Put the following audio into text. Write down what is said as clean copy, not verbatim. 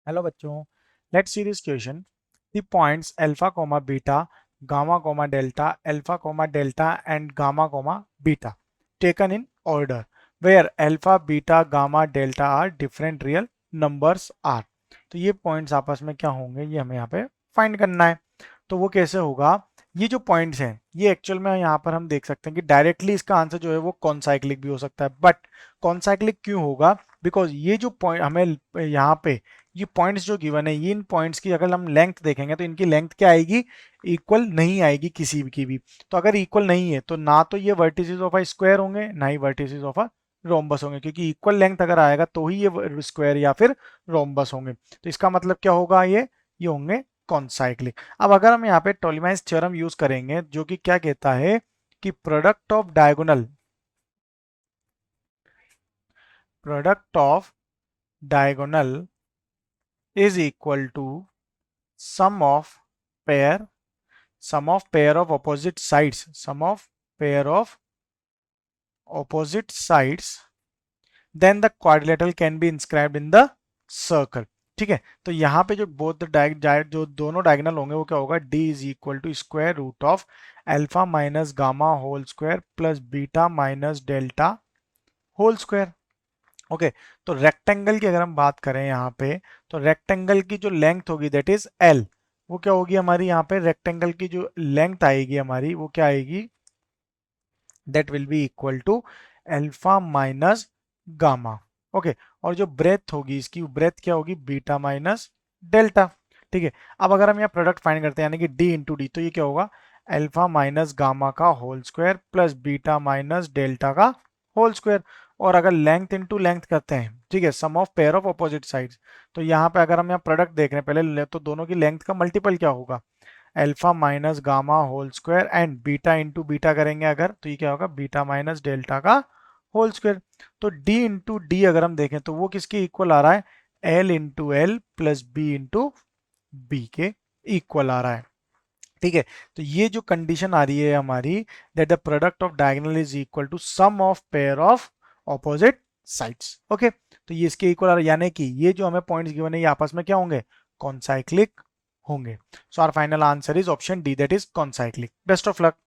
Hello बच्चों, let's see this question. The points alpha comma beta, gamma comma delta and gamma comma beta taken in order where alpha beta gamma delta are different real numbers are. तो ये points आपस में क्या होंगे, ये हमें यहाँ पे फाइंड करना है। तो वो कैसे होगा, ये जो पॉइंट्स हैं ये एक्चुअल में यहाँ पर हम देख सकते हैं कि डायरेक्टली इसका आंसर जो है वो कॉन्साइक्लिक भी हो सकता है, बट कॉन्साइक्लिक क्यों होगा? बिकॉज ये जो पॉइंट हमें यहाँ पे ये पॉइंट्स जो गिवन है, ये इन पॉइंट्स की अगर हम लेंथ देखेंगे तो इनकी लेंथ क्या आएगी, इक्वल नहीं आएगी किसी की भी। तो अगर इक्वल नहीं है तो ना तो ये वर्टिसेस ऑफ अ स्क्वायर होंगे, ना ही वर्टिसेस ऑफ अ रोम्बस होंगे, क्योंकि इक्वल लेंथ अगर आएगा तो ही ये स्क्वायर या फिर रोम्बस होंगे। तो इसका मतलब क्या होगा, ये होंगे कॉन्साइक्लिक। अब अगर हम यहाँ पे टोलेमाइज थ्योरम यूज करेंगे जो कि क्या कहता है कि product of diagonal is equal to sum of pair of opposite sides, pair of opposite sides, then the quadrilateral can be inscribed in the circle। ठीक है, तो यहाँ पे जो जो दोनों डायगोनल होंगे वो क्या होगा, d is equal to square root of alpha minus gamma whole square plus beta minus delta whole square. Okay, तो रेक्टेंगल की अगर हम बात करें यहाँ पे, तो रेक्टेंगल की जो लेंथ होगी दैट इज एल, वो क्या होगी हमारी, यहाँ पे रेक्टेंगल की जो लेंथ आएगी हमारी वो क्या आएगी, that will be equal to alpha minus gamma. Okay, और जो ब्रेथ होगी इसकी, ब्रेथ क्या होगी, बीटा माइनस डेल्टा। ठीक है, अब अगर हम यहाँ प्रोडक्ट फाइंड करते हैं यानी कि डी इंटू डी, तो ये क्या होगा, अल्फा माइनस गामा का whole square plus beta minus delta का होल स्क्वायर। और अगर लेंथ इंटू लेंथ करते हैं, ठीक है, sum of pair of opposite sides, तो यहाँ पे अगर हम यहाँ प्रोडक्ट देख रहे हैं पहले तो दोनों की लेंथ का मल्टीपल क्या होगा, alpha minus gamma whole square and beta into beta करेंगे अगर, तो ये क्या होगा, बीटा माइनस डेल्टा का होल स्क्वायर। तो d इंटू डी अगर हम देखें तो वो किसके इक्वल आ रहा है, l into L plus B into B के इक्वल आ रहा है। ठीक है, तो ये जो कंडीशन आ रही है हमारी, that the product of diagonal is equal to sum of pair of opposite sides. Okay, तो ये इसके इक्वल आ रहा है, यानी कि ये जो हमें पॉइंट्स गिवन है ये आपस में क्या होंगे, कॉन्साइक्लिक होंगे। So our final answer is option D, that is concyclic. Best of luck.